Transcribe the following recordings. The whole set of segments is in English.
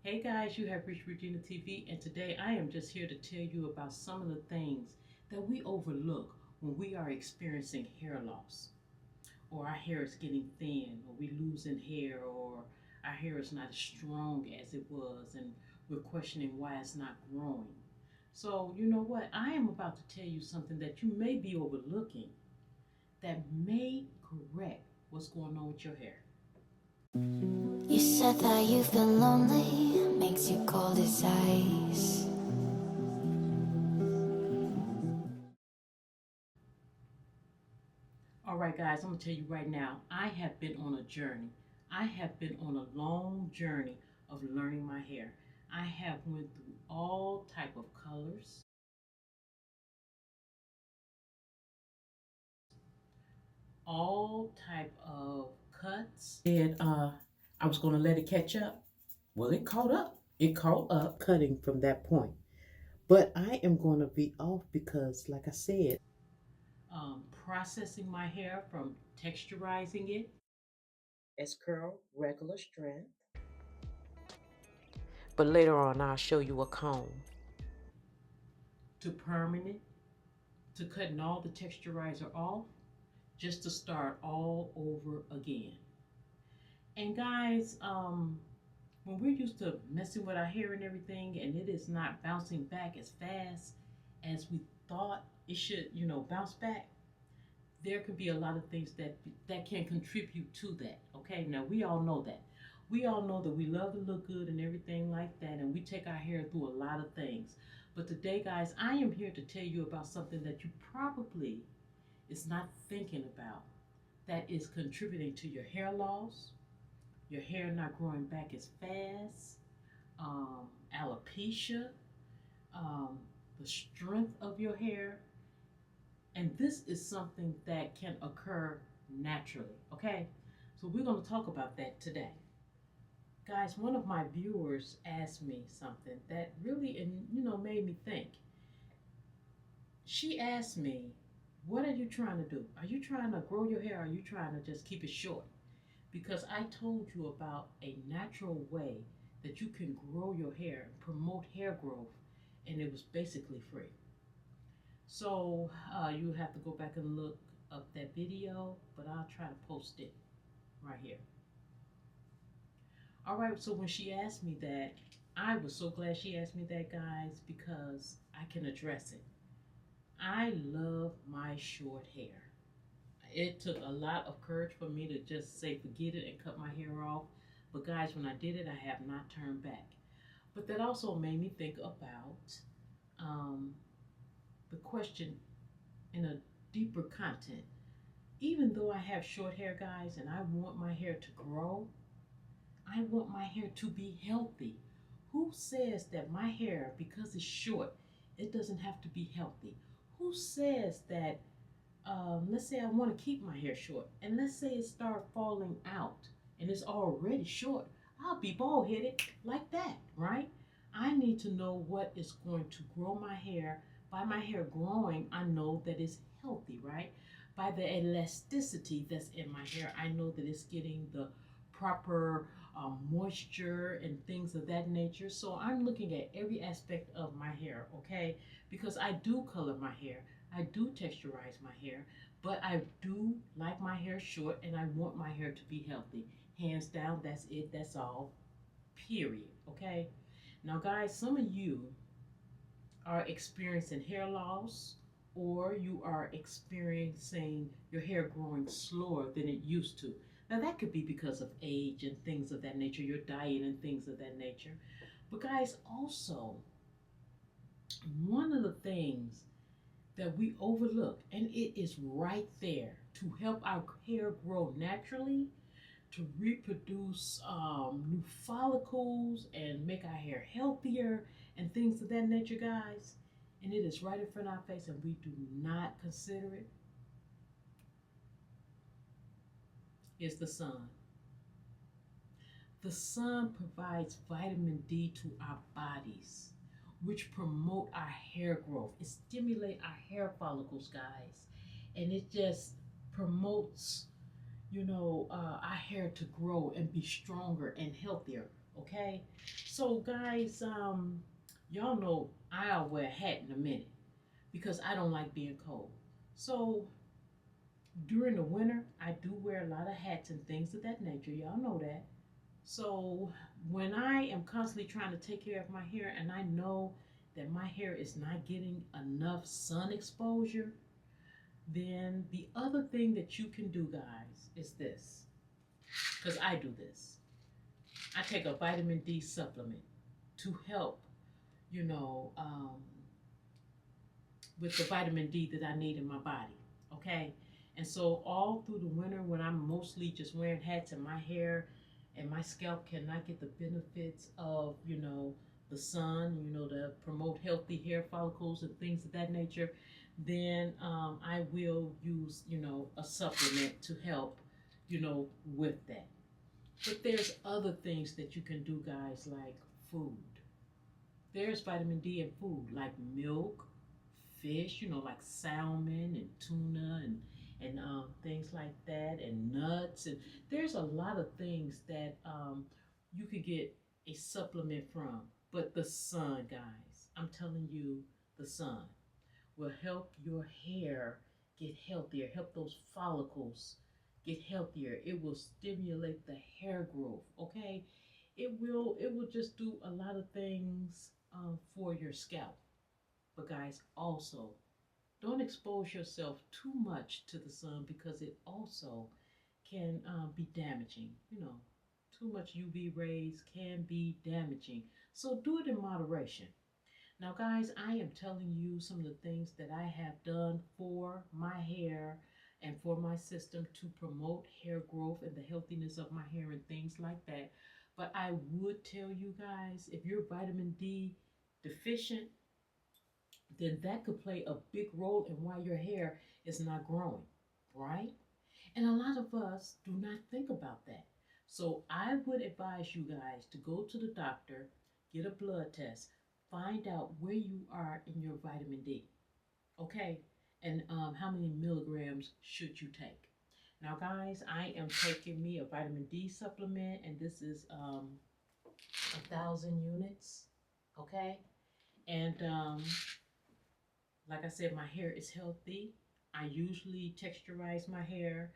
Hey guys, you have reached Regina TV, and today I am just here to tell you about some of the things that we overlook when we are experiencing hair loss, or our hair is getting thin, or we losing hair, or our hair is not as strong as it was, and we're questioning why it's not growing. So, you know what? I am about to tell you something that you may be overlooking that may correct what's going on with your hair. You said that you feel lonely, makes you cold as ice. All right, guys, I'm gonna tell you right now, I have been on a journey. I have been on a long journey of learning my hair. I have went through all type of colors, all type of cuts. And I was gonna let it catch up. Well, it caught up. It caught up cutting from that point. But I am going to be off because, like I said, processing my hair from texturizing it as curl, regular strength. But later on, I'll show you a comb to permanent, to cutting all the texturizer off, just to start all over again. And guys, when we're used to messing with our hair and everything, and it is not bouncing back as fast as we thought it should, bounce back, there could be a lot of things that can contribute to that. Okay, now we all know that. We all know that we love to look good and everything like that, and we take our hair through a lot of things. But today, guys, I am here to tell you about something that you probably is not thinking about that is contributing to your hair loss, your hair not growing back as fast, alopecia, um, the strength of your hair, and this is something that can occur naturally, okay? So we're going to talk about that today. Guys, one of my viewers asked me something that really, made me think. She asked me, what are you trying to do? Are you trying to grow your hair, or are you trying to just keep it short? Because I told you about a natural way that you can grow your hair and promote hair growth, and it was basically free. So you have to go back and look up that video, but I'll try to post it right here. All right, so when she asked me that, I was so glad she asked me that, guys, because I can address it. I love my short hair. It took a lot of courage for me to just say forget it and cut my hair off. But guys, when I did it, I have not turned back. But that also made me think about um, the question in a deeper content. Even though I have short hair, guys, and I want my hair to grow, I want my hair to be healthy. Who says that my hair, because it's short, it doesn't have to be healthy? Who says that, let's say I want to keep my hair short, and let's say it start falling out, and it's already short, I'll be bald headed like that, right? I need to know what is going to grow my hair. By my hair growing, I know that it's healthy, right? By the elasticity that's in my hair, I know that it's getting the proper moisture and things of that nature. So I'm looking at every aspect of my hair, okay? Because I do color my hair, I do texturize my hair, but I do like my hair short, and I want my hair to be healthy. Hands down, that's it, that's all, period, okay? Now, guys, some of you are experiencing hair loss, or you are experiencing your hair growing slower than it used to. Now, that could be because of age and things of that nature, your diet and things of that nature. But, guys, also, one of the things that we overlook, and it is right there to help our hair grow naturally, to reproduce new follicles and make our hair healthier and things of that nature, guys. And it is right in front of our face, and we do not consider it. Is the sun. The sun provides vitamin D to our bodies, which promote our hair growth. It stimulates our hair follicles, guys, and it just promotes, our hair to grow and be stronger and healthier. Okay, so guys, y'all know I'll wear a hat in a minute because I don't like being cold. So during the winter, I do wear a lot of hats and things of that nature. Y'all know that. So when I am constantly trying to take care of my hair and I know that my hair is not getting enough sun exposure, then the other thing that you can do, guys, is this. Because I do this. I take a vitamin D supplement to help, you know, with the vitamin D that I need in my body. Okay. And so all through the winter, when I'm mostly just wearing hats and my hair and my scalp cannot get the benefits of, the sun, to promote healthy hair follicles and things of that nature, then I will use, a supplement to help, with that. But there's other things that you can do, guys, like food. There's vitamin D in food, like milk, fish, like salmon and tuna and things like that, and nuts. And there's a lot of things that you could get a supplement from. But the sun, guys, I'm telling you, the sun will help your hair get healthier, help those follicles get healthier. It will stimulate the hair growth, okay? It will just do a lot of things for your scalp. But guys, also don't expose yourself too much to the sun because it also can be damaging. Too much UV rays can be damaging. So do it in moderation. Now, guys, I am telling you some of the things that I have done for my hair and for my system to promote hair growth and the healthiness of my hair and things like that. But I would tell you guys, if you're vitamin D deficient, then that could play a big role in why your hair is not growing, right? And a lot of us do not think about that. So I would advise you guys to go to the doctor, get a blood test, find out where you are in your vitamin D, okay? And how many milligrams should you take? Now, guys, I am taking me a vitamin D supplement, and this is 1,000 units, okay? And like I said, my hair is healthy. I usually texturize my hair,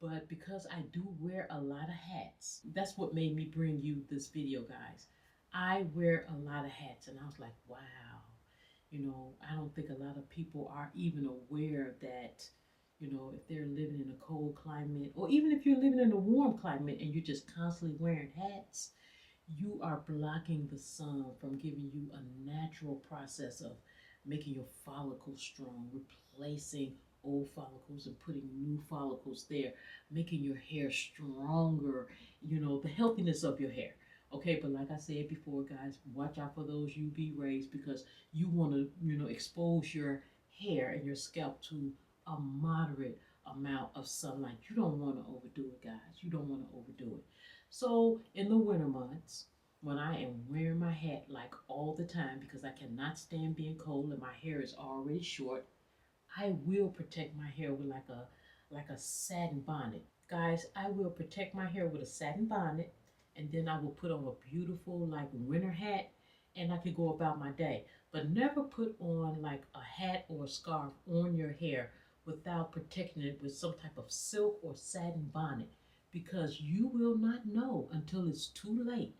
but because I do wear a lot of hats, that's what made me bring you this video, guys. I wear a lot of hats, and I was like, wow, I don't think a lot of people are even aware that, if they're living in a cold climate, or even if you're living in a warm climate and you're just constantly wearing hats, you are blocking the sun from giving you a natural process of making your follicles strong, replacing old follicles and putting new follicles there, making your hair stronger, the healthiness of your hair. Okay, but like I said before, guys, watch out for those UV rays because you want to, expose your hair and your scalp to a moderate amount of sunlight. You don't want to overdo it, guys. You don't want to overdo it. So in the winter months, when I am wearing my hat like all the time because I cannot stand being cold and my hair is already short, I will protect my hair with like a satin bonnet. Guys, I will protect my hair with a satin bonnet, and then I will put on a beautiful like winter hat, and I could go about my day. But never put on like a hat or a scarf on your hair without protecting it with some type of silk or satin bonnet, because you will not know until it's too late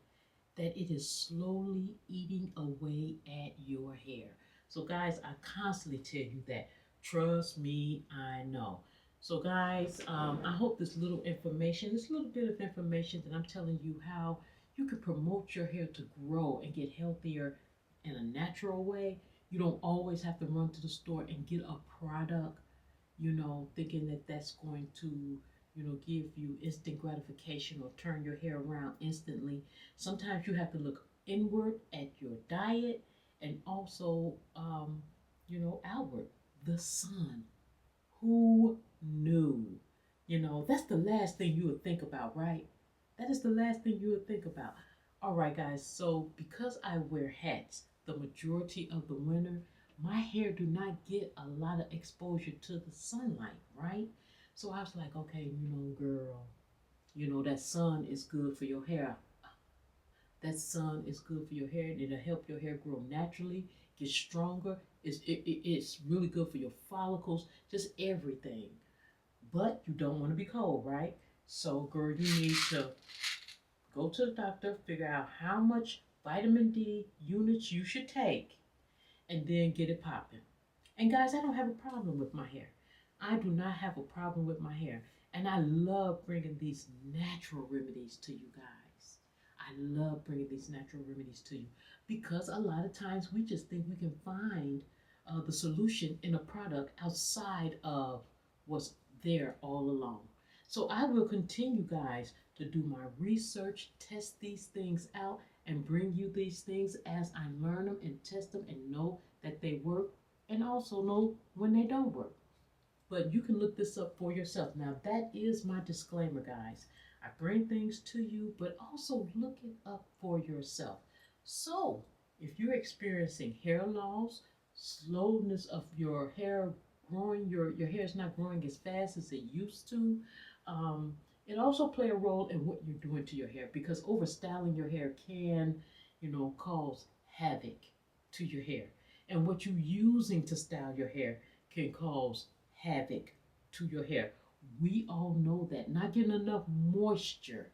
that it is slowly eating away at your hair. So guys, I constantly tell you that. Trust me, I know. So guys, I hope this little bit of information that I'm telling you how you can promote your hair to grow and get healthier in a natural way. You don't always have to run to the store and get a product, thinking that that's going to, give you instant gratification or turn your hair around instantly. Sometimes you have to look inward at your diet and also, outward. The sun. Who knew? That's the last thing you would think about, right? That is the last thing you would think about. All right, guys. So because I wear hats the majority of the winter, my hair do not get a lot of exposure to the sunlight, right? So I was like, okay, girl, that sun is good for your hair. That sun is good for your hair, and it'll help your hair grow naturally, get stronger. It's really good for your follicles, just everything. But you don't want to be cold, right? So, girl, you need to go to the doctor, figure out how much vitamin D units you should take, and then get it popping. And guys, I don't have a problem with my hair. I do not have a problem with my hair. And I love bringing these natural remedies to you guys. I love bringing these natural remedies to you because a lot of times we just think we can find the solution in a product outside of what's there all along. So I will continue, guys, to do my research, test these things out, and bring you these things as I learn them and test them and know that they work, and also know when they don't work. But you can look this up for yourself. Now, that is my disclaimer, guys. I bring things to you, but also look it up for yourself. So, if you're experiencing hair loss, slowness of your hair growing, your hair is not growing as fast as it used to, it also play a role in what you're doing to your hair, because overstyling your hair can, cause havoc to your hair. And what you're using to style your hair can cause havoc to your hair. We all know that not getting enough moisture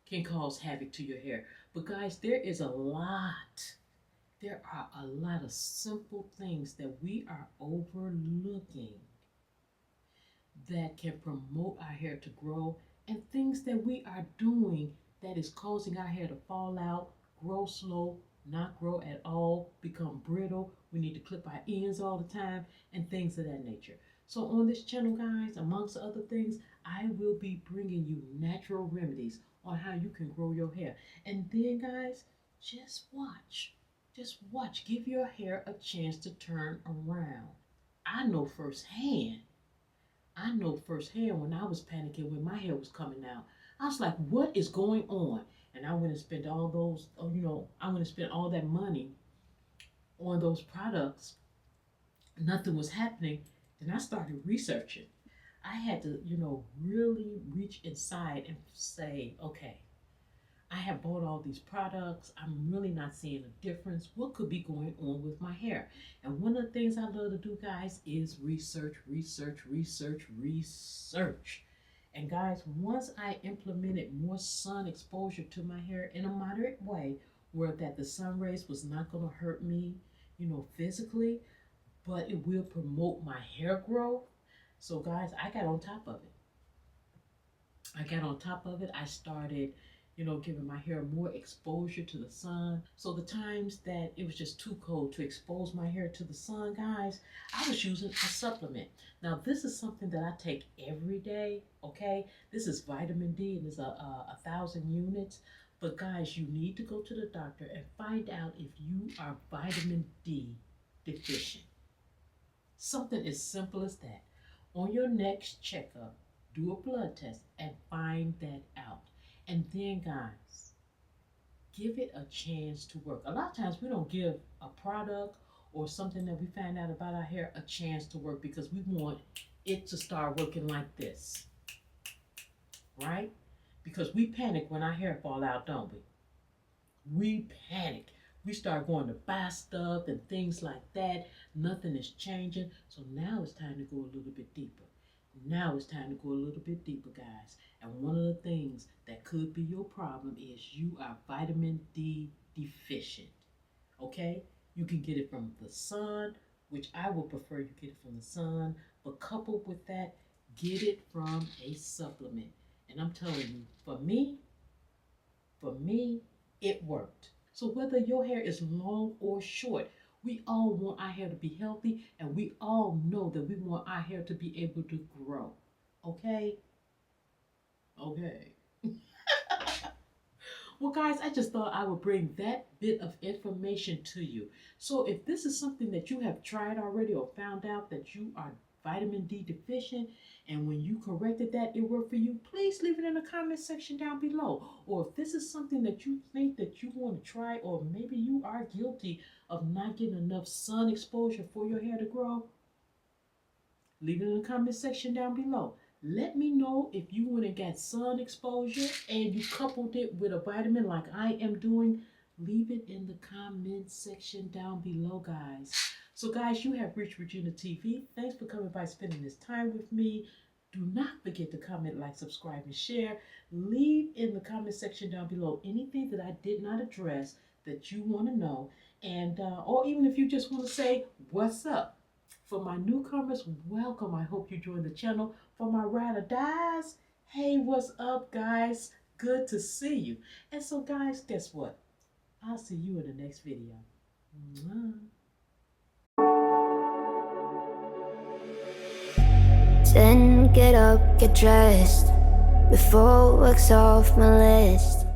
can cause havoc to your hair. But guys, there are a lot of simple things that we are overlooking that can promote our hair to grow, and things that we are doing that is causing our hair to fall out, grow slow, not grow at all, become brittle. We need to clip our ends all the time, and things of that nature. So on this channel, guys, amongst other things, I will be bringing you natural remedies on how you can grow your hair. And then, guys, just watch. Just watch. Give your hair a chance to turn around. I know firsthand. When I was panicking when my hair was coming out. I was like, what is going on? And I went and spent all those, I went and spent all that money on those products. Nothing was happening. Then I started researching. I had to, really reach inside and say, okay, I have bought all these products. I'm really not seeing a difference. What could be going on with my hair? And one of the things I love to do, guys, is research, research, research, research. And guys, once I implemented more sun exposure to my hair in a moderate way, where that the sun rays was not going to hurt me, physically, but it will promote my hair growth. So guys, I got on top of it. I started, giving my hair more exposure to the sun. So the times that it was just too cold to expose my hair to the sun, guys, I was using a supplement. Now, this is something that I take every day, okay? This is vitamin D, and it's a 1,000 units. But guys, you need to go to the doctor and find out if you are vitamin D deficient. Something as simple as that. On your next checkup, do a blood test and find that out. And then, guys, give it a chance to work. A lot of times we don't give a product or something that we find out about our hair a chance to work because we want it to start working like this, right? Because we panic when our hair fall out, don't we? We panic. We start going to buy stuff and things like that. Nothing is changing. So now it's time to go a little bit deeper. Guys. And one of the things that could be your problem is you are vitamin D deficient. Okay? You can get it from the sun, which I would prefer you get it from the sun. But coupled with that, get it from a supplement. And I'm telling you, for me, it worked. So whether your hair is long or short, we all want our hair to be healthy, and we all know that we want our hair to be able to grow. Okay? Okay. Well, guys, I just thought I would bring that bit of information to you. So if this is something that you have tried already or found out that you are vitamin D deficient, and when you corrected that it worked for you, please leave it in the comment section down below. Or if this is something that you think that you want to try, or maybe you are guilty of not getting enough sun exposure for your hair to grow, leave it in the comment section down below. Let me know if you went and got sun exposure and you coupled it with a vitamin like I am doing. Leave it in the comment section down below, guys. So, guys, you have reached Regina TV. Thanks for coming by, spending this time with me. Do not forget to comment, like, subscribe, and share. Leave in the comment section down below anything that I did not address that you want to know, and or even if you just want to say what's up. For my newcomers, welcome. I hope you join the channel. For my ride or dies, hey, what's up, guys? Good to see you. And so, guys, guess what? I'll see you in the next video. Mwah. Then get up, get dressed before work's off my list.